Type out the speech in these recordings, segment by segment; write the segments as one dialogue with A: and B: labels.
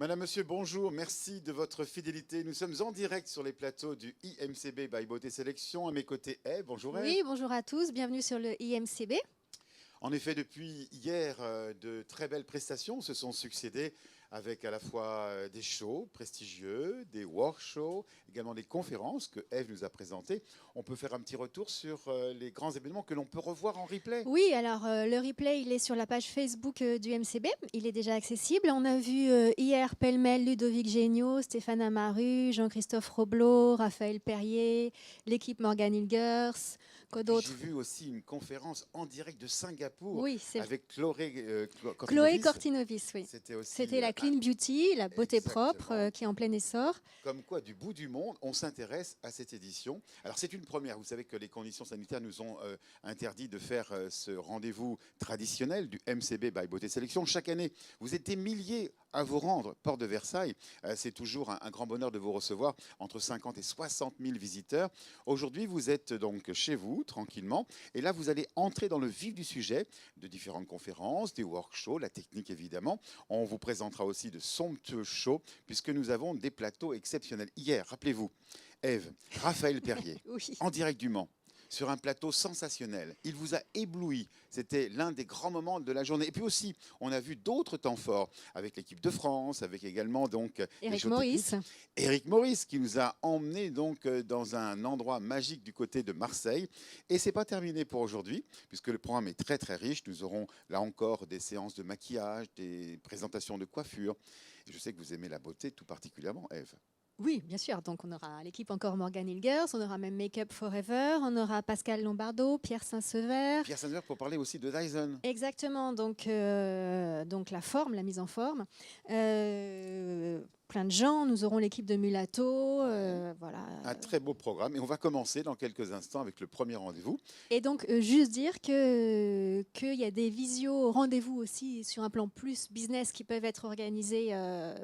A: Madame, Monsieur, bonjour. Merci de votre fidélité. Nous sommes en direct sur les plateaux du IMCB by Beauté Sélection. À mes côtés, Ève. Bonjour Ève.
B: Oui, bonjour à tous. Bienvenue sur le IMCB.
A: En effet, depuis hier, de très belles prestations se sont succédées avec à la fois des shows prestigieux, des workshops, également des conférences que Ève nous a présentées. On peut faire un petit retour sur les grands événements que l'on peut revoir en replay.
B: Oui, alors le replay, il est sur la page Facebook du MCB. Il est déjà accessible. On a vu hier pêle-mêle Ludovic Géniaud, Stéphane Amaru, Jean-Christophe Roblot, Raphaël Perrier, l'équipe Morgan Hilgers. Quoi
A: J'ai
B: d'autre?
A: vu aussi une conférence en direct de Singapour
B: Oui, c'est
A: avec Chloé
B: Chloé
A: Cortinovis.
B: Cortinovis, oui.
A: C'était aussi
B: C'était la clean beauty, la beauté propre
A: exactement.
B: qui est en plein essor.
A: Comme quoi, du bout du monde, on s'intéresse à cette édition. Alors, c'est une première. Vous savez que les conditions sanitaires nous ont interdit de faire ce rendez-vous traditionnel du MCB by Beauté Sélection. Chaque année, vous êtes des milliers à vous rendre, porte de Versailles. C'est toujours un grand bonheur de vous recevoir, entre 50 et 60 000 visiteurs. Aujourd'hui, vous êtes donc chez vous, tranquillement. Et là, vous allez entrer dans le vif du sujet de différentes conférences, des workshops, la technique évidemment. On vous présentera aussi de somptueux shows, puisque nous avons des plateaux exceptionnels. Hier, rappelez-vous, Ève, Raphaël Perrier,
B: Oui.
A: en direct du Mans, sur un plateau sensationnel. Il vous a ébloui. C'était l'un des grands moments de la journée. Et puis aussi, on a vu d'autres temps forts avec l'équipe de France, avec également donc les
B: Éric
A: shows
B: Maurice.
A: techniques. Éric Maurice qui nous a emmenés donc dans un endroit magique du côté de Marseille. Et c'est pas terminé pour aujourd'hui, puisque le programme est très très riche. Nous aurons là encore des séances de maquillage, des présentations de coiffure. Et je sais que vous aimez la beauté tout particulièrement, Ève.
B: Oui, bien sûr. Donc, on aura l'équipe encore Morgan Hilgers, on aura même Make Up Forever, on aura Pascal Lombardo, Pierre Saint-Sever.
A: Pierre Saint-Sever pour parler aussi de Dyson.
B: Exactement. Donc la forme, la mise en forme. Plein de gens. Nous aurons l'équipe de Mulato. Voilà.
A: Un très beau programme. Et on va commencer dans quelques instants avec le premier rendez-vous.
B: Et donc, juste dire qu'il y a des visio rendez-vous aussi sur un plan plus business qui peuvent être organisés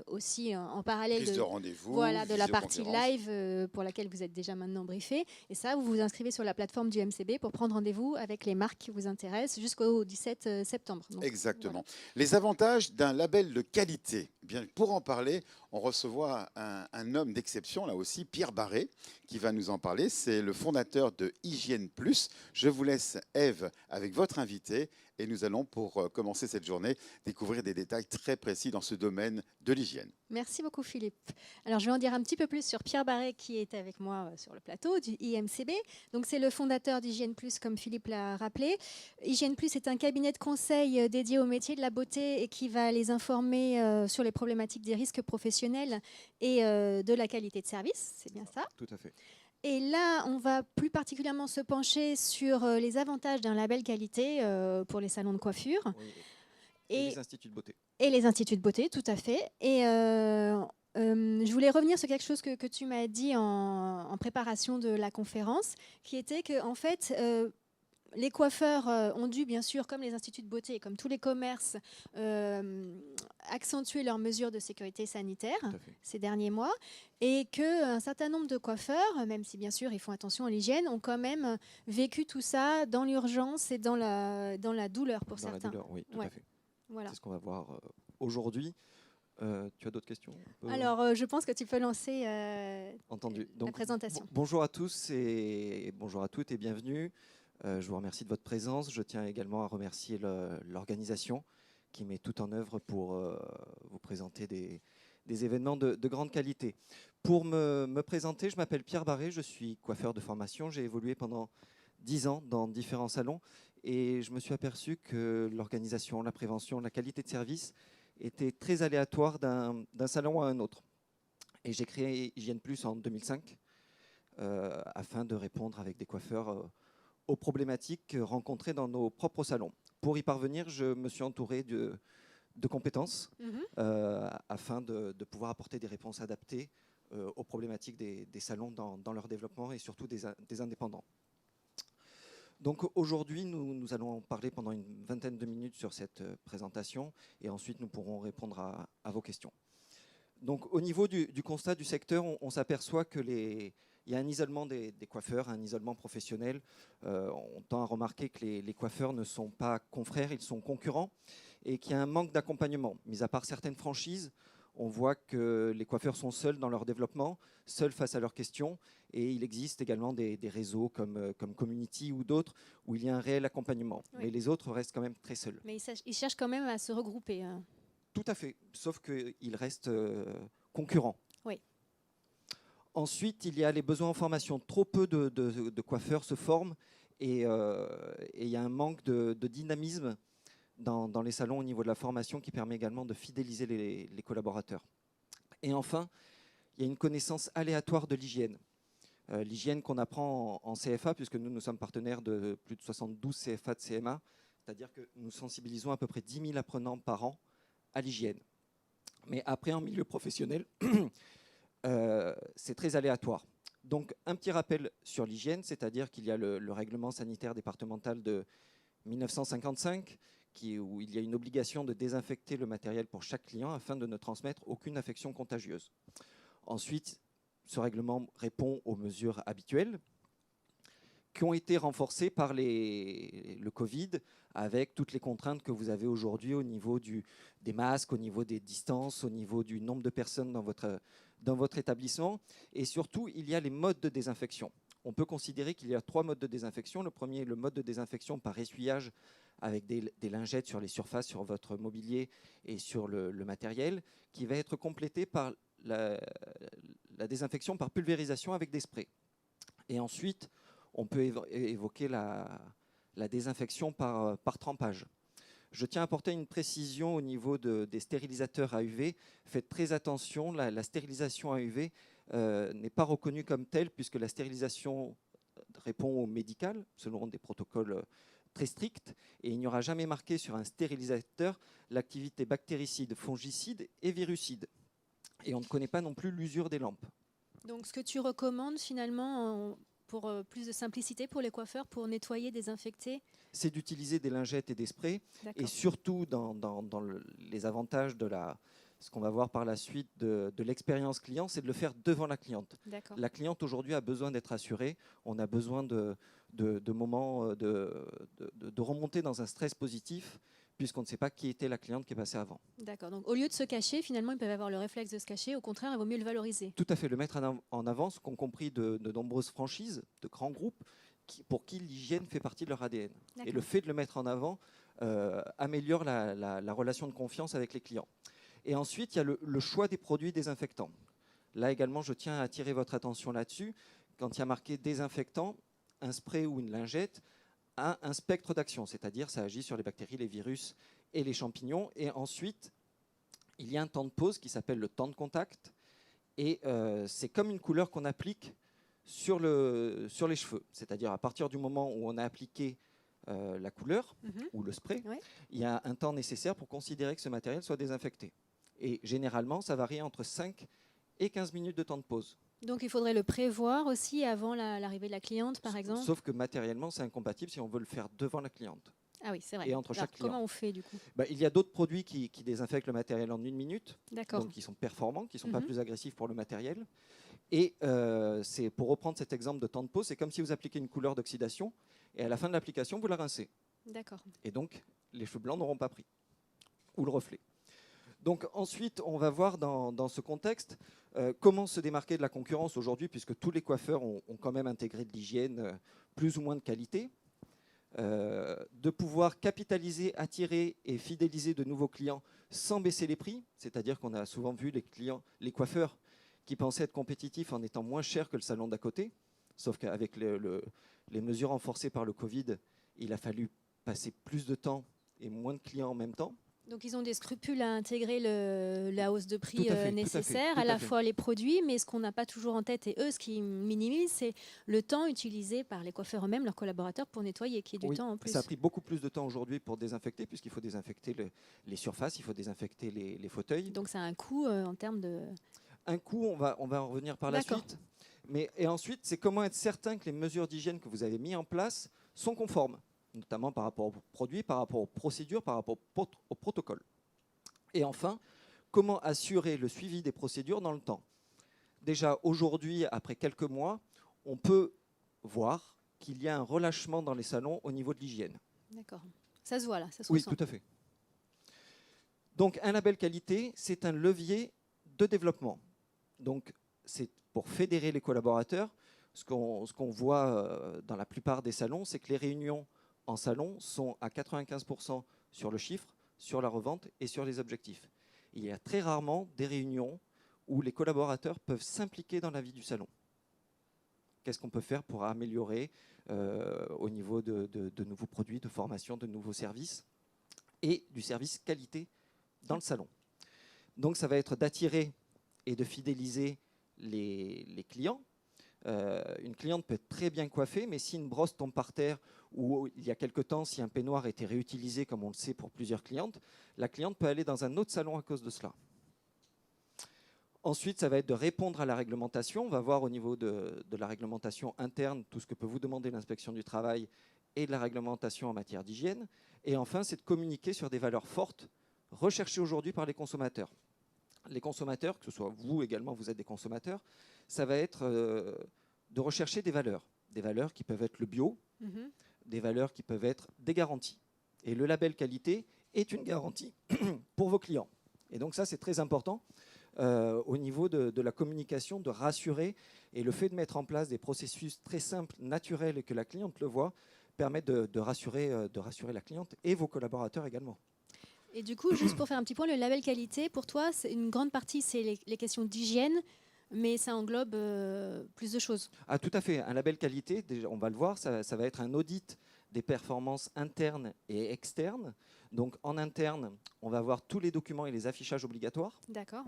B: aussi en parallèle
A: Prise de rendez-vous,
B: voilà, de la partie
A: visioconférence.
B: live pour laquelle vous êtes déjà maintenant briefé. Et ça, vous vous inscrivez sur la plateforme du MCB pour prendre rendez-vous avec les marques qui vous intéressent jusqu'au 17 septembre. Donc,
A: Exactement.
B: voilà.
A: Les avantages d'un label de qualité. Bien, pour en parler, on reçoit un homme d'exception, là aussi, Pierre Barré, qui va nous en parler. C'est le fondateur de Hygiène Plus. Je vous laisse, Ève, avec votre invité. Et nous allons, pour commencer cette journée, découvrir des détails très précis dans ce domaine de l'hygiène.
B: Merci beaucoup Philippe. Alors je vais en dire un petit peu plus sur Pierre Barré qui est avec moi sur le plateau du IMCB. Donc c'est le fondateur d'Hygiène Plus comme Philippe l'a rappelé. Hygiène Plus est un cabinet de conseil dédié au métier de la beauté et qui va les informer sur les problématiques des risques professionnels et de la qualité de service. C'est bien ça?
C: Tout à fait.
B: Et là, on va plus particulièrement se pencher sur les avantages d'un label qualité pour les salons de coiffure.
C: Oui. Et les instituts de beauté.
B: Et les instituts de beauté, tout à fait. Et je voulais revenir sur quelque chose que tu m'as dit en préparation de la conférence, qui était que en fait, les coiffeurs ont dû, bien sûr, comme les instituts de beauté et comme tous les commerces, accentuer leurs mesures de sécurité sanitaire ces derniers mois, et qu'un certain nombre de coiffeurs, même si bien sûr ils font attention à l'hygiène, ont quand même vécu tout ça dans l'urgence et dans la douleur pour certains.
C: La douleur, oui, tout à fait.
B: Voilà.
C: C'est ce qu'on va voir aujourd'hui. Tu as d'autres questions?
B: Alors, je pense que tu peux lancer
C: Entendu.
B: la présentation.
C: Bonjour à tous et bonjour à toutes et bienvenue. Je vous remercie de votre présence. Je tiens également à remercier l'organisation qui met tout en œuvre pour vous présenter des événements de grande qualité. Pour me présenter, je m'appelle Pierre Barré, je suis coiffeur de formation. J'ai évolué pendant 10 ans dans différents salons et je me suis aperçu que l'organisation, la prévention, la qualité de service était très aléatoire d'un salon à un autre. Et j'ai créé Hygiène Plus en 2005 afin de répondre avec des coiffeurs aux problématiques rencontrées dans nos propres salons. Pour y parvenir, je me suis entouré de compétences afin de pouvoir apporter des réponses adaptées aux problématiques des salons dans leur développement et surtout des indépendants. Donc aujourd'hui, nous allons parler pendant une vingtaine de minutes sur cette présentation et ensuite nous pourrons répondre à vos questions. Donc au niveau du constat du secteur, on s'aperçoit qu'il y a un isolement des coiffeurs, un isolement professionnel. On tend à remarquer que les coiffeurs ne sont pas confrères, ils sont concurrents et qu'il y a un manque d'accompagnement. Mis à part certaines franchises, On voit que les coiffeurs sont seuls dans leur développement, seuls face à leurs questions. Et il existe également des réseaux comme Community ou d'autres où il y a un réel accompagnement.
B: Oui.
C: Mais les autres restent quand même très seuls.
B: Mais ils cherchent quand même à se regrouper. Hein.
C: Tout à fait, sauf qu'ils restent concurrents.
B: Oui.
C: Ensuite, il y a les besoins en formation. Trop peu de coiffeurs se forment et il y a un manque de dynamisme dans les salons au niveau de la formation qui permet également de fidéliser les collaborateurs. Et enfin, il y a une connaissance aléatoire de l'hygiène. L'hygiène qu'on apprend en CFA, puisque nous sommes partenaires de plus de 72 CFA de CMA, c'est-à-dire que nous sensibilisons à peu près 10 000 apprenants par an à l'hygiène. Mais après, en milieu professionnel, c'est très aléatoire. Donc, un petit rappel sur l'hygiène, c'est-à-dire qu'il y a le règlement sanitaire départemental de 1955, où il y a une obligation de désinfecter le matériel pour chaque client afin de ne transmettre aucune infection contagieuse. Ensuite, ce règlement répond aux mesures habituelles qui ont été renforcées par le Covid avec toutes les contraintes que vous avez aujourd'hui au niveau des masques, au niveau des distances, au niveau du nombre de personnes dans votre établissement. Et surtout, il y a les modes de désinfection. On peut considérer qu'il y a 3 modes de désinfection. Le premier est le mode de désinfection par essuyage avec des lingettes sur les surfaces, sur votre mobilier et sur le matériel, qui va être complété par la désinfection par pulvérisation avec des sprays. Et ensuite, on peut évoquer la désinfection par trempage. Je tiens à apporter une précision au niveau des stérilisateurs à UV. Faites très attention, la stérilisation à UV n'est pas reconnue comme telle puisque la stérilisation répond au médical selon des protocoles très stricts et il n'y aura jamais marqué sur un stérilisateur l'activité bactéricide, fongicide et virucide. Et on ne connaît pas non plus l'usure des lampes.
B: Donc, ce que tu recommandes finalement pour plus de simplicité pour les coiffeurs, pour nettoyer, désinfecter,
C: c'est d'utiliser des lingettes et des sprays. Et surtout, dans les avantages de ce qu'on va voir par la suite de l'expérience client, c'est de le faire devant la cliente. La cliente aujourd'hui a besoin d'être assurée. On a besoin de moments de remonter dans un stress positif puisqu'on ne sait pas qui était la cliente qui est passée avant.
B: D'accord. Donc, au lieu de se cacher, finalement, ils peuvent avoir le réflexe de se cacher. Au contraire, il vaut mieux le valoriser.
C: Tout à fait. Le mettre en avant, ce qu'ont compris de nombreuses franchises, de grands groupes, pour qui l'hygiène fait partie de leur ADN. Et le fait de le mettre en avant améliore la relation de confiance avec les clients. Et ensuite, il y a le choix des produits désinfectants. Là également, je tiens à attirer votre attention là-dessus. Quand il y a marqué désinfectant, un spray ou une lingette a un spectre d'action, c'est-à-dire ça agit sur les bactéries, les virus et les champignons. Et ensuite, il y a un temps de pause qui s'appelle le temps de contact. Et c'est comme une couleur qu'on applique sur les cheveux. C'est-à-dire à partir du moment où on a appliqué la couleur ou le spray, il y a un temps nécessaire pour considérer que ce matériel soit désinfecté. Et généralement, ça varie entre 5 et 15 minutes de temps de pause.
B: Donc, il faudrait le prévoir aussi avant l'arrivée de la cliente, par exemple.
C: Sauf que matériellement, c'est incompatible si on veut le faire devant la cliente.
B: Ah oui, c'est vrai.
C: Et entre chaque client.
B: Comment on fait du coup ?
C: Il y a d'autres produits qui désinfectent le matériel en 1 minute, donc qui sont performants, qui ne sont pas plus agressifs pour le matériel. Et c'est pour reprendre cet exemple de temps de pause, c'est comme si vous appliquez une couleur d'oxydation et à la fin de l'application, vous la rincez.
B: D'accord.
C: Et donc, les cheveux blancs n'auront pas pris, ou le reflet. Donc ensuite, on va voir dans ce contexte comment se démarquer de la concurrence aujourd'hui, puisque tous les coiffeurs ont quand même intégré de l'hygiène plus ou moins de qualité, de pouvoir capitaliser, attirer et fidéliser de nouveaux clients sans baisser les prix, c'est-à-dire qu'on a souvent vu les coiffeurs qui pensaient être compétitifs en étant moins chers que le salon d'à côté, sauf qu'avec les mesures renforcées par le Covid, il a fallu passer plus de temps et moins de clients en même temps.
B: Donc, ils ont des scrupules à intégrer la hausse de prix nécessaire,
C: tout
B: à la fois les produits, mais ce qu'on n'a pas toujours en tête, et eux, ce qui minimise, c'est le temps utilisé par les coiffeurs eux-mêmes, leurs collaborateurs, pour nettoyer, qui est du temps en plus.
C: Ça a pris beaucoup plus de temps aujourd'hui pour désinfecter, puisqu'il faut désinfecter les surfaces, il faut désinfecter les fauteuils.
B: Donc, ça a un coût en termes de...
C: Un coût, on va en revenir par la suite. Et ensuite, c'est comment être certain que les mesures d'hygiène que vous avez mises en place sont conformes, notamment par rapport aux produits, par rapport aux procédures, par rapport au protocole. Et enfin, comment assurer le suivi des procédures dans le temps. Déjà, aujourd'hui, après quelques mois, on peut voir qu'il y a un relâchement dans les salons au niveau de l'hygiène.
B: D'accord. Ça se voit là, ça se
C: Oui,
B: ressent.
C: tout à fait. Donc, un label qualité, c'est un levier de développement. Donc, c'est pour fédérer les collaborateurs. Ce qu'on voit dans la plupart des salons, c'est que les réunions en salon sont à 95% sur le chiffre, sur la revente et sur les objectifs. Il y a très rarement des réunions où les collaborateurs peuvent s'impliquer dans la vie du salon. Qu'est-ce qu'on peut faire pour améliorer au niveau de nouveaux produits, de formation, de nouveaux services et du service qualité dans le salon. Donc ça va être d'attirer et de fidéliser les clients. Une cliente peut être très bien coiffée, mais si une brosse tombe par terre ou il y a quelque temps, si un peignoir était réutilisé, comme on le sait pour plusieurs clientes, la cliente peut aller dans un autre salon à cause de cela. Ensuite, ça va être de répondre à la réglementation. On va voir au niveau de la réglementation interne tout ce que peut vous demander l'inspection du travail et de la réglementation en matière d'hygiène. Et enfin, c'est de communiquer sur des valeurs fortes recherchées aujourd'hui par les consommateurs. Les consommateurs, que ce soit vous également, vous êtes des consommateurs, ça va être de rechercher des valeurs qui peuvent être le bio, des valeurs qui peuvent être des garanties. Et le label qualité est une garantie pour vos clients. Et donc ça, c'est très important au niveau de la communication, de rassurer. Et le fait de mettre en place des processus très simples, naturels et que la cliente le voit, permet de rassurer la cliente et vos collaborateurs également.
B: Et du coup, juste pour faire un petit point, le label qualité, pour toi, c'est une grande partie, c'est les questions d'hygiène, mais ça englobe plus de choses.
C: Ah, tout à fait. Un label qualité, déjà, on va le voir, ça va être un audit des performances internes et externes. Donc en interne, on va voir tous les documents et les affichages obligatoires.
B: D'accord.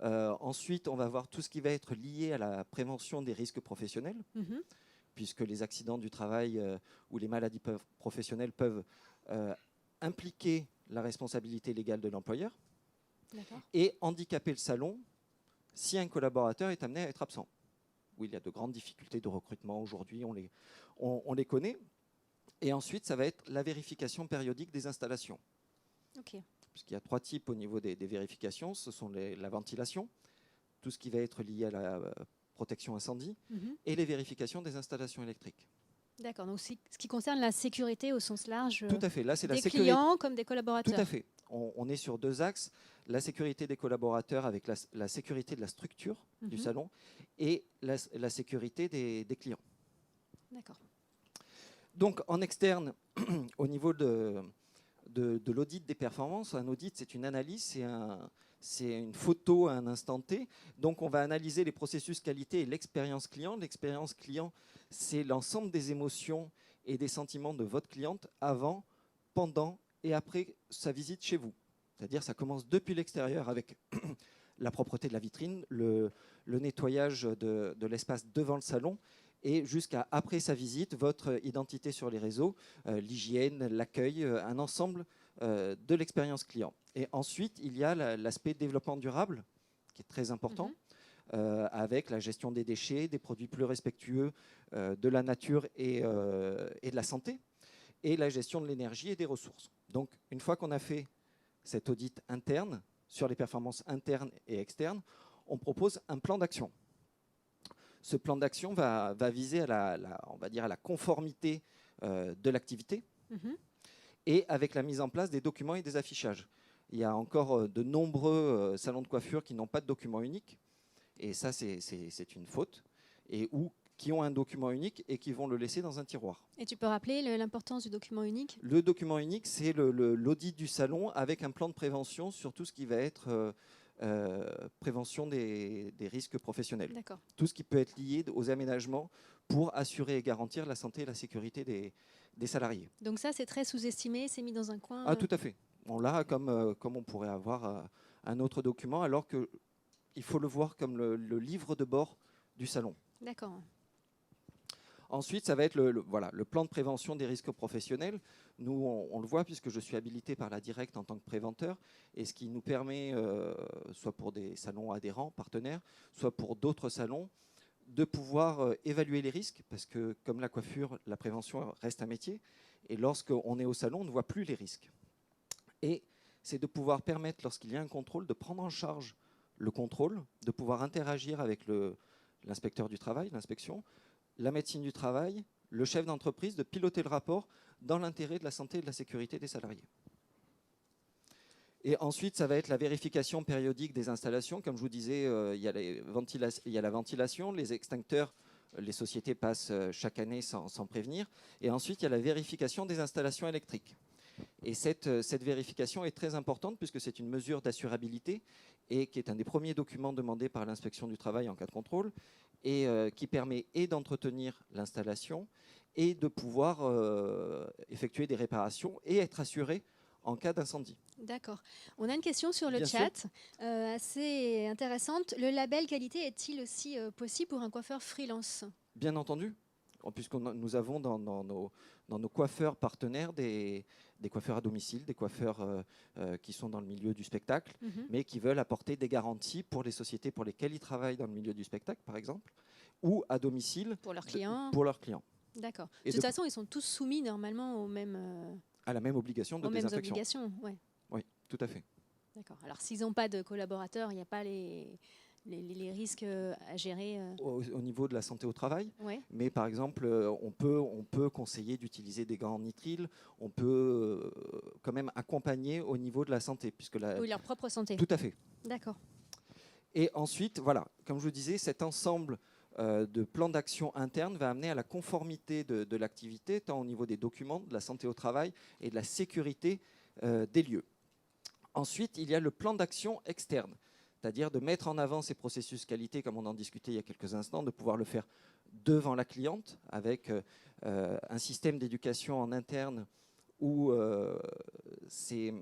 C: Ensuite, on va voir tout ce qui va être lié à la prévention des risques professionnels, puisque les accidents du travail ou les maladies professionnelles peuvent impliquer la responsabilité légale de l'employeur et handicaper le salon si un collaborateur est amené à être absent. Où il y a de grandes difficultés de recrutement aujourd'hui, on les connaît. Et ensuite, ça va être la vérification périodique des installations. Puisqu'il y a 3 types au niveau des vérifications. Ce sont la ventilation, tout ce qui va être lié à la protection incendie, et les vérifications des installations électriques.
B: D'accord, donc ce qui concerne la sécurité au sens large,
C: tout à fait. Là, c'est
B: des
C: la sécurité
B: clients comme des collaborateurs.
C: Tout à fait. On est sur 2 axes, la sécurité des collaborateurs avec la sécurité de la structure du salon et la sécurité des clients.
B: D'accord.
C: Donc en externe, au niveau de l'audit des performances, un audit c'est une analyse, c'est une photo à un instant T. Donc on va analyser les processus qualité et l'expérience client. L'expérience client, c'est l'ensemble des émotions et des sentiments de votre cliente avant, pendant et après sa visite chez vous. C'est-à-dire ça commence depuis l'extérieur avec la propreté de la vitrine, le nettoyage de l'espace devant le salon et jusqu'à après sa visite, votre identité sur les réseaux, l'hygiène, l'accueil, un ensemble de l'expérience client. Et ensuite, il y a l'aspect développement durable qui est très important. Avec la gestion des déchets, des produits plus respectueux de la nature et de la santé, et la gestion de l'énergie et des ressources. Donc, une fois qu'on a fait cet audit interne sur les performances internes et externes, on propose un plan d'action. Ce plan d'action va viser on va dire à la conformité de l'activité et avec la mise en place des documents et des affichages. Il y a encore de nombreux salons de coiffure qui n'ont pas de document unique. Et ça, c'est une faute. Et qui ont un document unique et qui vont le laisser dans un tiroir.
B: Et tu peux rappeler l'importance du document unique ?
C: Le document unique, c'est l'audit du salon avec un plan de prévention sur tout ce qui va être prévention des risques professionnels. Tout ce qui peut être lié aux aménagements pour assurer et garantir la santé et la sécurité des salariés.
B: Donc ça, c'est très sous-estimé, c'est mis dans un coin.
C: Ah, tout à fait. On l'a comme on pourrait avoir un autre document, alors qu'il faut le voir comme le livre de bord du salon.
B: D'accord.
C: Ensuite, ça va être le plan de prévention des risques professionnels. Nous, on le voit puisque je suis habilité par la Directe en tant que préventeur, et ce qui nous permet, soit pour des salons adhérents, partenaires, soit pour d'autres salons, de pouvoir évaluer les risques, parce que comme la coiffure, la prévention reste un métier, et lorsqu'on est au salon, on ne voit plus les risques. Et c'est de pouvoir permettre, lorsqu'il y a un contrôle, de prendre en charge le contrôle, de pouvoir interagir avec l'inspecteur du travail, l'inspection, la médecine du travail, le chef d'entreprise, de piloter le rapport dans l'intérêt de la santé et de la sécurité des salariés. Et ensuite, ça va être la vérification périodique des installations. Comme je vous disais, il y a la ventilation, les extincteurs, les sociétés passent chaque année sans prévenir. Et ensuite, il y a la vérification des installations électriques. Et cette vérification est très importante puisque c'est une mesure d'assurabilité et qui est un des premiers documents demandés par l'inspection du travail en cas de contrôle et qui permet et d'entretenir l'installation et de pouvoir effectuer des réparations et être assuré en cas d'incendie.
B: D'accord. On a une question sur le
C: Bien
B: chat, assez intéressante. Le label qualité est-il aussi possible pour un coiffeur freelance?
C: Bien entendu, puisque nous avons dans nos coiffeurs partenaires des coiffeurs à domicile, des coiffeurs qui sont dans le milieu du spectacle, mais qui veulent apporter des garanties pour les sociétés pour lesquelles ils travaillent dans le milieu du spectacle, par exemple, ou à domicile
B: Pour leurs clients.
C: Pour leurs clients.
B: D'accord. De toute façon, ils sont tous soumis normalement aux mêmes,
C: à la même obligation de désinfection.
B: obligations. Ouais.
C: Oui, tout à fait.
B: D'accord. Alors, s'ils n'ont pas de collaborateurs, il n'y a pas les risques à gérer.
C: Au niveau de la santé au travail,
B: Ouais.
C: mais par exemple, on peut conseiller d'utiliser des gants en nitrile, on peut quand même accompagner au niveau de la santé. Puisque
B: Oui, leur propre santé.
C: Tout à fait.
B: D'accord.
C: Et ensuite, voilà, comme je vous disais, cet ensemble de plans d'action interne va amener à la conformité de l'activité, tant au niveau des documents, de la santé au travail et de la sécurité des lieux. Ensuite, il y a le plan d'action externe, c'est-à-dire de mettre en avant ces processus qualité, comme on en discutait il y a quelques instants, de pouvoir le faire devant la cliente, avec un système d'éducation en interne où ce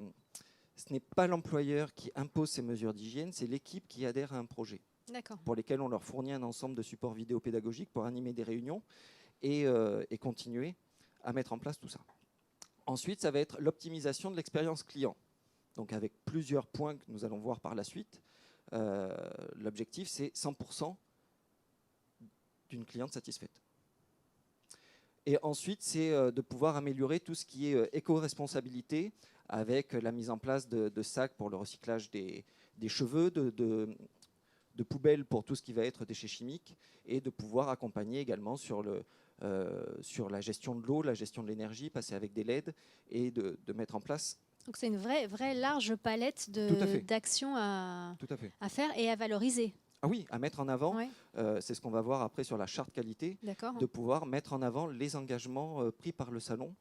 C: n'est pas l'employeur qui impose ces mesures d'hygiène, c'est l'équipe qui adhère à un projet. Pour lesquels on leur fournit un ensemble de supports vidéo pédagogiques pour animer des réunions et continuer à mettre en place tout ça. Ensuite, ça va être l'optimisation de l'expérience client. Donc avec plusieurs points que nous allons voir par la suite. L'objectif, c'est 100% d'une cliente satisfaite. Et ensuite, c'est de pouvoir améliorer tout ce qui est éco-responsabilité avec la mise en place de sacs pour le recyclage des cheveux, de poubelles pour tout ce qui va être déchets chimiques et de pouvoir accompagner également sur la gestion de l'eau, la gestion de l'énergie, passer avec des LED et de mettre en place.
B: Donc c'est une vraie large palette d'actions à faire et à valoriser.
C: Ah oui, à mettre en avant,
B: Ouais.
C: c'est ce qu'on va voir après sur la charte qualité, de pouvoir mettre en avant les engagements pris par le salon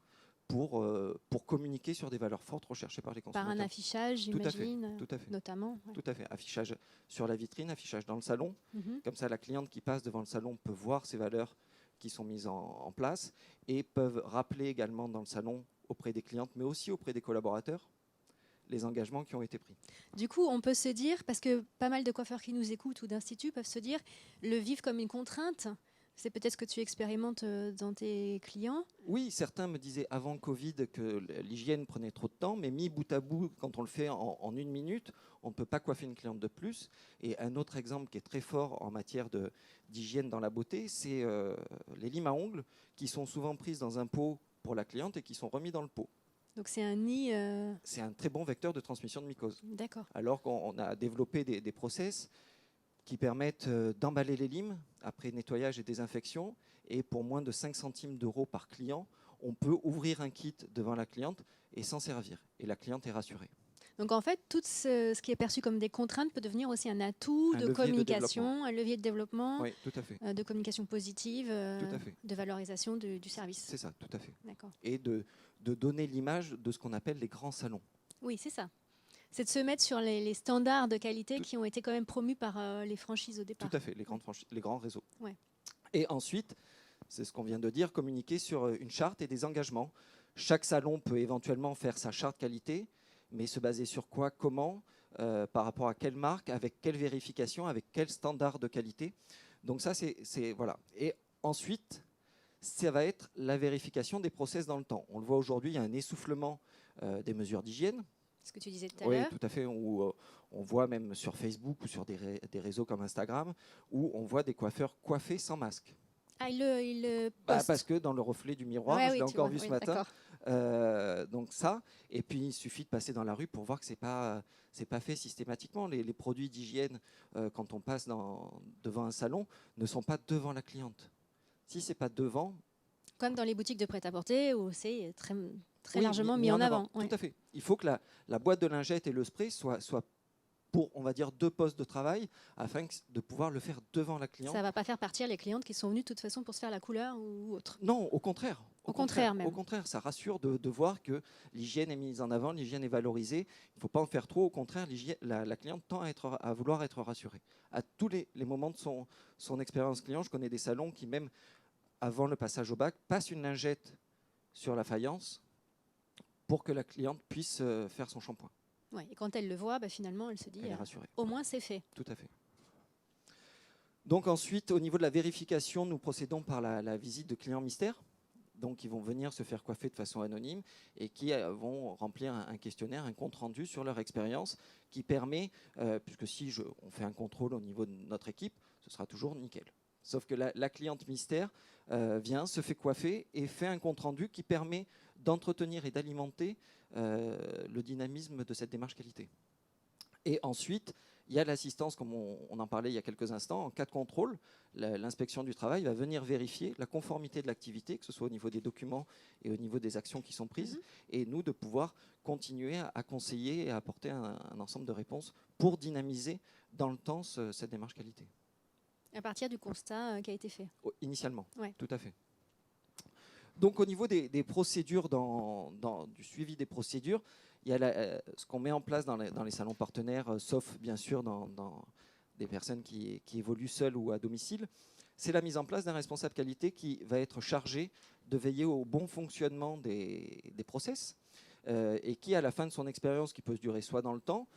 C: pour communiquer sur des valeurs fortes recherchées par les consommateurs.
B: Par un affichage, j'imagine, notamment. Ouais.
C: Tout à fait. Affichage sur la vitrine, affichage dans le salon. Comme ça, la cliente qui passe devant le salon peut voir ces valeurs qui sont mises en place et peuvent rappeler également dans le salon auprès des clientes, mais aussi auprès des collaborateurs, les engagements qui ont été pris.
B: Du coup, on peut se dire, parce que pas mal de coiffeurs qui nous écoutent ou d'instituts peuvent se dire, le vivre comme une contrainte. C'est peut-être ce que tu expérimentes dans tes clients.
C: Oui, certains me disaient avant Covid que l'hygiène prenait trop de temps, mais mis bout à bout, quand on le fait en 1 minute, on ne peut pas coiffer une cliente de plus. Et un autre exemple qui est très fort en matière d'hygiène dans la beauté, c'est les limes à ongles qui sont souvent prises dans un pot pour la cliente et qui sont remis dans le pot.
B: Donc c'est un nid...
C: C'est un très bon vecteur de transmission de mycose.
B: D'accord.
C: Alors qu'on a développé des process qui permettent d'emballer les limes après nettoyage et désinfection. Et pour moins de 5 centimes d'euros par client, on peut ouvrir un kit devant la cliente et s'en servir. Et la cliente est rassurée.
B: Donc en fait, tout ce qui est perçu comme des contraintes peut devenir aussi un atout de communication, un levier de développement,
C: oui, tout à fait.
B: De communication positive,
C: tout à fait.
B: De valorisation du service.
C: C'est ça, tout à fait.
B: D'accord.
C: Et de donner l'image de ce qu'on appelle les grands salons.
B: Oui, c'est ça. C'est de se mettre sur les standards de qualité qui ont été quand même promus par les franchises au départ.
C: Tout à fait, les grands réseaux.
B: Ouais.
C: Et ensuite, c'est ce qu'on vient de dire, communiquer sur une charte et des engagements. Chaque salon peut éventuellement faire sa charte qualité, mais se baser sur quoi, comment, par rapport à quelle marque, avec quelle vérification, avec quel standard de qualité. Donc ça, c'est voilà. Et ensuite, ça va être la vérification des process dans le temps. On le voit aujourd'hui, il y a un essoufflement des mesures d'hygiène.
B: Ce que tu disais tout à l'heure.
C: Oui, tout à fait. Où, on voit même sur Facebook ou sur des réseaux comme Instagram, où on voit des coiffeurs coiffés sans masque.
B: Ah, il le
C: parce que dans le reflet du miroir, je l'ai encore vu ce matin. Donc ça, et puis il suffit de passer dans la rue pour voir que c'est pas fait systématiquement. Les produits d'hygiène, quand on passe devant un salon, ne sont pas devant la cliente. Si c'est pas devant,
B: comme dans les boutiques de prêt-à-porter où c'est très très
C: Oui,
B: largement mis en avant.
C: Tout à fait. Il faut que la boîte de lingettes et le spray soient pour, on va dire, 2 postes de travail afin de pouvoir le faire devant la cliente.
B: Ça ne va pas faire partir les clientes qui sont venues de toute façon pour se faire la couleur ou autre.
C: Non, au contraire.
B: Au contraire même.
C: Au contraire, ça rassure de voir que l'hygiène est mise en avant, l'hygiène est valorisée. Il ne faut pas en faire trop. Au contraire, la cliente tend à vouloir être rassurée. À tous les moments de son expérience client, je connais des salons qui, même avant le passage au bac, passent une lingette sur la faïence pour que la cliente puisse faire son shampoing.
B: Ouais, et quand elle le voit, finalement, elle se dit
C: Elle est rassurée.
B: au moins c'est fait.
C: Tout à fait. Donc ensuite, au niveau de la vérification, nous procédons par la visite de clients mystères. Donc, ils vont venir se faire coiffer de façon anonyme et qui vont remplir un questionnaire, un compte-rendu sur leur expérience qui permet, puisque si on fait un contrôle au niveau de notre équipe, ce sera toujours nickel. Sauf que la cliente mystère vient, se fait coiffer et fait un compte-rendu qui permet d'entretenir et d'alimenter le dynamisme de cette démarche qualité. Et ensuite, il y a l'assistance, comme on en parlait il y a quelques instants. En cas de contrôle, l'inspection du travail va venir vérifier la conformité de l'activité, que ce soit au niveau des documents et au niveau des actions qui sont prises, et nous de pouvoir continuer à conseiller et à apporter un ensemble de réponses pour dynamiser dans le temps cette démarche qualité.
B: À partir du constat qui a été fait.
C: Initialement,
B: ouais.
C: Tout à fait. Donc au niveau des procédures, du suivi des procédures, il y a ce qu'on met en place dans les salons partenaires, sauf bien sûr dans des personnes qui évoluent seules ou à domicile, c'est la mise en place d'un responsable qualité qui va être chargé de veiller au bon fonctionnement des process et qui, à la fin de son expérience, qui peut se durer soit dans le temps,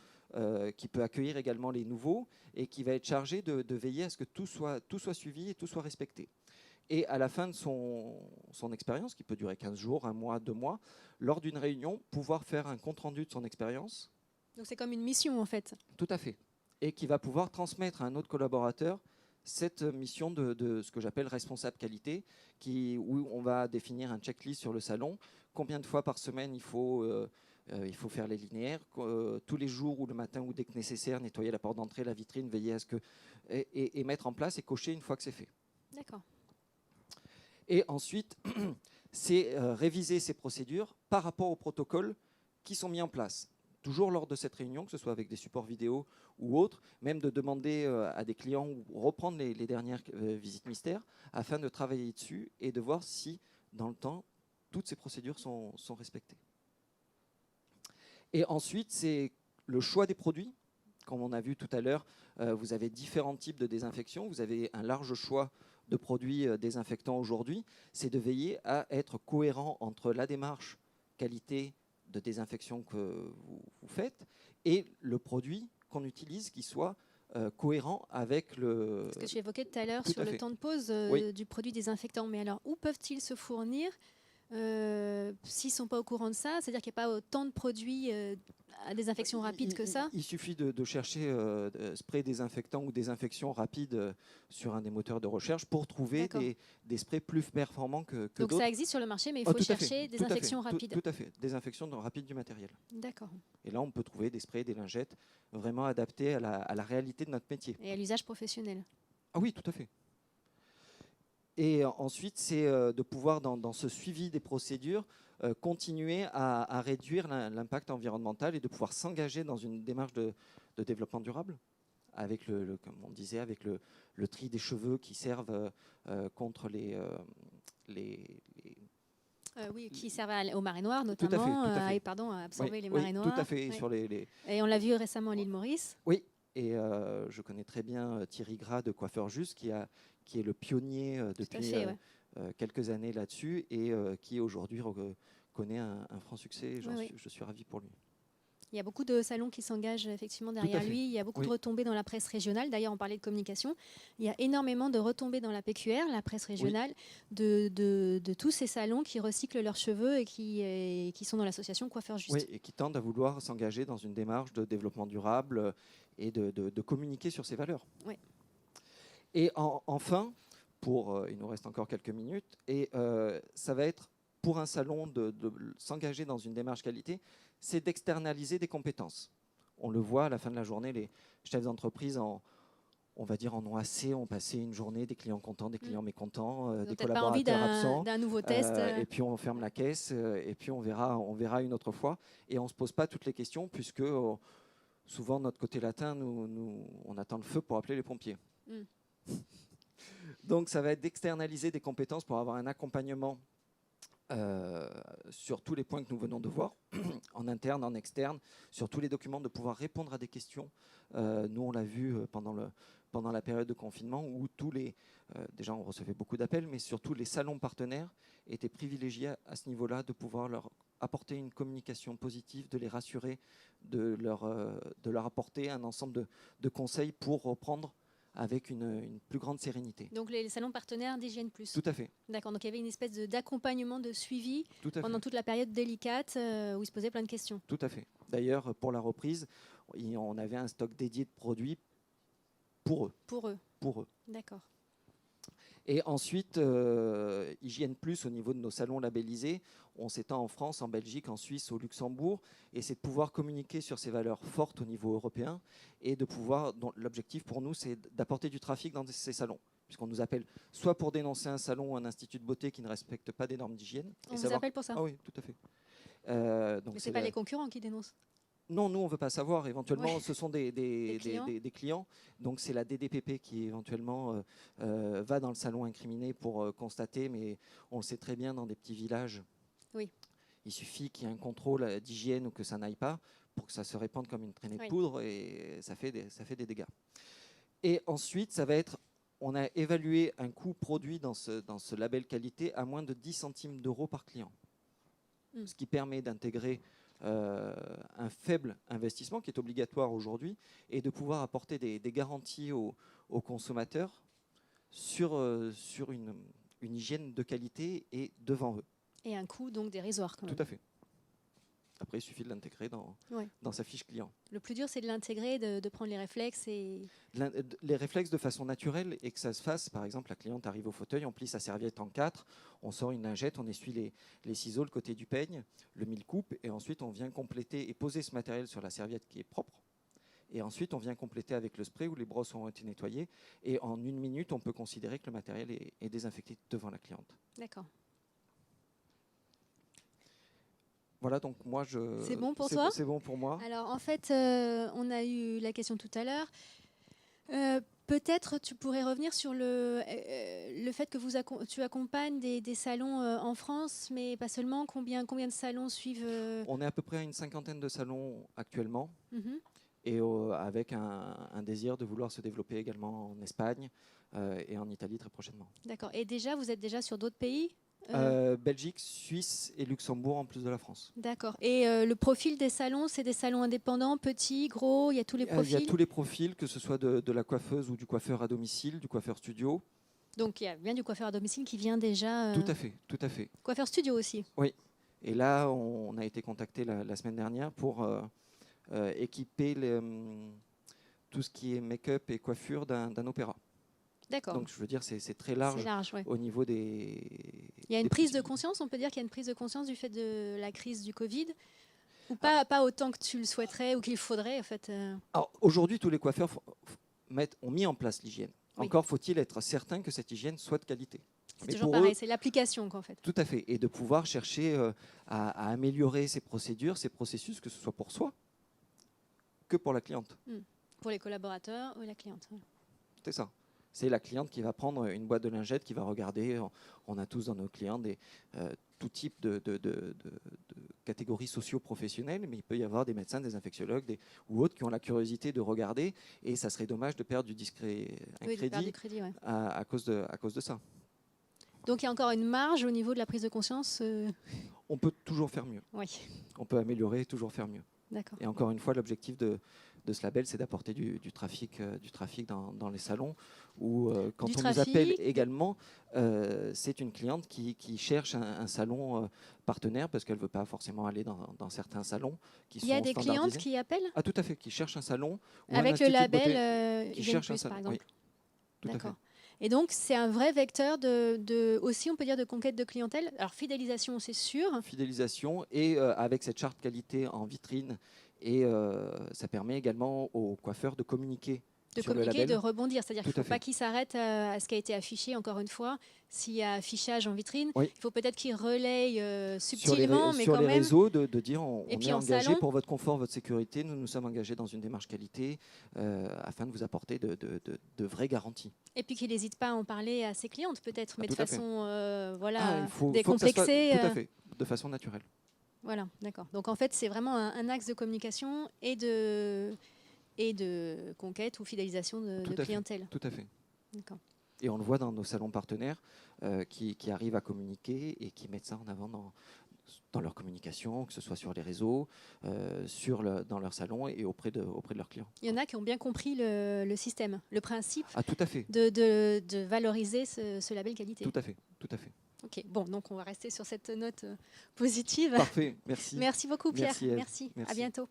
C: qui peut accueillir également les nouveaux et qui va être chargé de veiller à ce que tout soit suivi et tout soit respecté. Et à la fin de son expérience, qui peut durer 15 jours, 1 mois, 2 mois, lors d'une réunion, pouvoir faire un compte-rendu de son expérience.
B: Donc c'est comme une mission en fait.
C: Tout à fait. Et qui va pouvoir transmettre à un autre collaborateur cette mission de ce que j'appelle responsable qualité, où on va définir un checklist sur le salon. Combien de fois par semaine il faut faire les linéaires, tous les jours ou le matin ou dès que nécessaire, nettoyer la porte d'entrée, la vitrine, veiller à ce que... Et mettre en place et cocher une fois que c'est fait.
B: D'accord.
C: Et ensuite, c'est réviser ces procédures par rapport aux protocoles qui sont mis en place. Toujours lors de cette réunion, que ce soit avec des supports vidéo ou autres, même de demander à des clients ou reprendre les dernières visites mystères afin de travailler dessus et de voir si, dans le temps, toutes ces procédures sont respectées. Et ensuite, c'est le choix des produits. Comme on a vu tout à l'heure, vous avez différents types de désinfection. Vous avez un large choix de produits désinfectants aujourd'hui. C'est de veiller à être cohérent entre la démarche qualité de désinfection que vous faites et le produit qu'on utilise qui soit cohérent avec le...
B: Ce que tu évoquais tout à l'heure sur le temps de pause du produit désinfectant. Mais alors, où peuvent-ils se fournir s'ils ne sont pas au courant de ça? C'est-à-dire qu'il n'y a pas autant de produits à désinfection rapide que ça?
C: Il suffit de chercher spray désinfectant ou désinfection rapide sur un des moteurs de recherche pour trouver des sprays plus performants que
B: Donc
C: d'autres.
B: ça existe sur le marché, mais il faut chercher désinfection rapide.
C: Tout à fait, désinfection rapide du matériel.
B: D'accord.
C: Et là, on peut trouver des sprays, des lingettes vraiment adaptés à la réalité de notre métier.
B: Et à l'usage professionnel.
C: Ah oui, tout à fait. Et ensuite, c'est de pouvoir, dans ce suivi des procédures, continuer à réduire l'impact environnemental et de pouvoir s'engager dans une démarche de développement durable, avec comme on disait, avec le tri des cheveux qui servent contre
B: oui, qui servent aux marées noires notamment, à absorber les marées noires.
C: Tout à fait.
B: Oui. Et on l'a vu récemment à l'île Maurice.
C: Oui, et je connais très bien Thierry Gras de Coiffeur Juste, qui est le pionnier depuis quelques années là-dessus et qui aujourd'hui connaît un franc succès. Je suis ravi pour lui.
B: Il y a beaucoup de salons qui s'engagent effectivement derrière lui. Il y a beaucoup de retombées dans la presse régionale. D'ailleurs, on parlait de communication. Il y a énormément de retombées dans la PQR, la presse régionale, de tous ces salons qui recyclent leurs cheveux et qui sont dans l'association Coiffeur Juste.
C: Oui, et qui tendent à vouloir s'engager dans une démarche de développement durable et de communiquer sur ces valeurs.
B: Oui.
C: Et enfin, il nous reste encore quelques minutes, et ça va être pour un salon de s'engager dans une démarche qualité, c'est d'externaliser des compétences. On le voit à la fin de la journée, les chefs d'entreprise on va dire, en ont assez, ont passé une journée, des clients contents, des clients mécontents,
B: Ils
C: des
B: n'ont peut-être pas envie
C: collaborateurs absents.
B: d'un nouveau test.
C: Et puis on ferme la caisse, et puis on verra une autre fois. Et on ne se pose pas toutes les questions, puisque souvent, notre côté latin, on attend le feu pour appeler les pompiers. Donc ça va être d'externaliser des compétences pour avoir un accompagnement sur tous les points que nous venons de voir, en interne, en externe, sur tous les documents, de pouvoir répondre à des questions. Nous, on l'a vu pendant la période de confinement, où déjà on recevait beaucoup d'appels, mais surtout les salons partenaires étaient privilégiés à ce niveau-là, de pouvoir leur apporter une communication positive, de les rassurer, de leur apporter un ensemble de conseils pour reprendre avec une plus grande sérénité.
B: Donc les salons partenaires d'Hygiène Plus.
C: Tout à fait.
B: D'accord, donc il y avait une espèce d'accompagnement, de suivi pendant
C: fait.
B: toute la période délicate où ils se posaient plein de questions.
C: Tout à fait. D'ailleurs, pour la reprise, on avait un stock dédié de produits pour eux. Pour eux.
B: D'accord.
C: Et ensuite, Hygiène Plus, au niveau de nos salons labellisés, on s'étend en France, en Belgique, en Suisse, au Luxembourg, et c'est de pouvoir communiquer sur ces valeurs fortes au niveau européen, et de pouvoir, l'objectif pour nous, c'est d'apporter du trafic dans ces salons, puisqu'on nous appelle soit pour dénoncer un salon ou un institut de beauté qui ne respecte pas des normes d'hygiène.
B: On vous appelle pour ça?
C: Ah oui, tout à fait.
B: Mais ce n'est pas les concurrents qui dénoncent?
C: Non, nous, on ne veut pas savoir. Éventuellement, ce sont des clients. Donc, c'est la DDPP qui, éventuellement, va dans le salon incriminé pour constater. Mais on le sait très bien, dans des petits villages, il suffit qu'il y ait un contrôle d'hygiène ou que ça n'aille pas pour que ça se répande comme une traînée de poudre, et ça fait des dégâts. Et ensuite, ça va être... On a évalué un coût produit dans ce label qualité à moins de 10 centimes d'euros par client. Ce qui permet d'intégrer un faible investissement qui est obligatoire aujourd'hui, et de pouvoir apporter des garanties aux consommateurs sur une hygiène de qualité et devant eux.
B: Et un coût donc dérisoire quand même.
C: Tout à fait. Après, il suffit de l'intégrer dans sa fiche client.
B: Le plus dur, c'est de l'intégrer, de prendre les réflexes.
C: Les réflexes de façon naturelle, et que ça se fasse. Par exemple, la cliente arrive au fauteuil, on plie sa serviette en 4, on sort une lingette, on essuie les ciseaux, le côté du peigne, le mille-coupe, et ensuite on vient compléter et poser ce matériel sur la serviette qui est propre. Et ensuite, on vient compléter avec le spray où les brosses ont été nettoyées. Et en 1 minute, on peut considérer que le matériel est désinfecté devant la cliente.
B: D'accord.
C: Voilà, donc moi,
B: c'est bon pour toi?
C: C'est bon pour moi.
B: Alors, en fait, on a eu la question tout à l'heure. Peut-être tu pourrais revenir sur le fait que tu accompagnes des salons en France, mais pas seulement. Combien de salons suivent
C: On est à peu près à une 50aine de salons actuellement, et avec un désir de vouloir se développer également en Espagne et en Italie très prochainement.
B: D'accord. Et déjà, vous êtes déjà sur d'autres pays?
C: Belgique, Suisse et Luxembourg en plus de la France.
B: D'accord. Et le profil des salons, c'est des salons indépendants, petits, gros, il y a tous les profils?
C: Il y a tous les profils, que ce soit de la coiffeuse ou du coiffeur à domicile, du coiffeur studio.
B: Donc il y a bien du coiffeur à domicile qui vient déjà...
C: Tout à fait, tout à fait.
B: Coiffeur studio aussi?
C: Oui. Et là, on a été contacté la semaine dernière pour équiper tout ce qui est make-up et coiffure d'un opéra.
B: D'accord.
C: Donc je veux dire, c'est très large, au niveau des...
B: Il y a une prise de conscience, on peut dire qu'il y a une prise de conscience du fait de la crise du Covid, ou pas autant que tu le souhaiterais ou qu'il faudrait en fait.
C: Alors aujourd'hui, tous les coiffeurs ont mis en place l'hygiène. Encore faut-il être certain que cette hygiène soit de qualité.
B: C'est toujours pareil, c'est l'application en fait.
C: Tout à fait, et de pouvoir chercher à améliorer ces procédures, ces processus, que ce soit pour soi que pour la cliente.
B: Pour les collaborateurs ou la cliente.
C: C'est ça. C'est la cliente qui va prendre une boîte de lingettes, qui va regarder. On a tous dans nos clients tout type de catégories socio-professionnelles, mais il peut y avoir des médecins, des infectiologues ou autres qui ont la curiosité de regarder, et ça serait dommage de perdre un crédit à cause de ça.
B: Donc il y a encore une marge au niveau de la prise de conscience
C: On peut toujours faire mieux.
B: Oui.
C: On peut améliorer, toujours faire mieux.
B: D'accord.
C: Et encore une fois, l'objectif de ce label, c'est d'apporter du trafic dans les salons, où quand on nous appelle également, c'est une cliente qui cherche un salon partenaire, parce qu'elle ne veut pas forcément aller dans certains salons qui sont standardisés.
B: Il y a des clientes qui appellent?
C: Ah, tout à fait, qui cherchent un salon.
B: Avec le label Hygiène Plus, par exemple.
C: Oui, tout à fait.
B: Et donc, c'est un vrai vecteur aussi, on peut dire, de conquête de clientèle. Alors, fidélisation, c'est sûr.
C: Fidélisation, et avec cette charte qualité en vitrine. Et ça permet également aux coiffeurs de communiquer
B: De
C: sur le
B: communiquer,
C: label.
B: de rebondir. C'est-à-dire qu'il
C: Tout
B: ne
C: à
B: faut pas
C: fait.
B: qu'il s'arrête à ce qui a été affiché, encore une fois. S'il y a affichage en vitrine,
C: Oui.
B: il faut peut-être qu'il relaye
C: Sur les,
B: subtilement, mais
C: sur
B: quand
C: les
B: même.
C: réseaux, de dire on
B: Et puis
C: est
B: en
C: engagé
B: salon.
C: pour votre confort, votre sécurité, nous nous sommes engagés dans une démarche qualité afin de vous apporter de vraies garanties.
B: Et puis qu'il n'hésite pas à en parler à ses clientes, peut-être, mais de
C: tout à fait.
B: façon
C: Ah,
B: voilà,
C: il faut que ça soit
B: décomplexée.
C: tout à fait, de façon naturelle.
B: Voilà, d'accord. Donc en fait, c'est vraiment un axe de communication et de conquête ou fidélisation de
C: Tout à fait.
B: clientèle.
C: Tout à fait.
B: D'accord.
C: Et on le voit dans nos salons partenaires qui arrivent à communiquer et qui mettent ça en avant dans leur communication, que ce soit sur les réseaux, dans leur salon et auprès de leurs clients.
B: Il y en a qui ont bien compris le système, le principe
C: Ah, tout à fait.
B: de valoriser ce label qualité.
C: Tout à fait. Tout à fait.
B: Ok, bon, donc on va rester sur cette note positive.
C: Parfait. Merci.
B: Merci beaucoup, Pierre.
C: Merci, Ève.
B: Merci. À
C: Merci.
B: bientôt.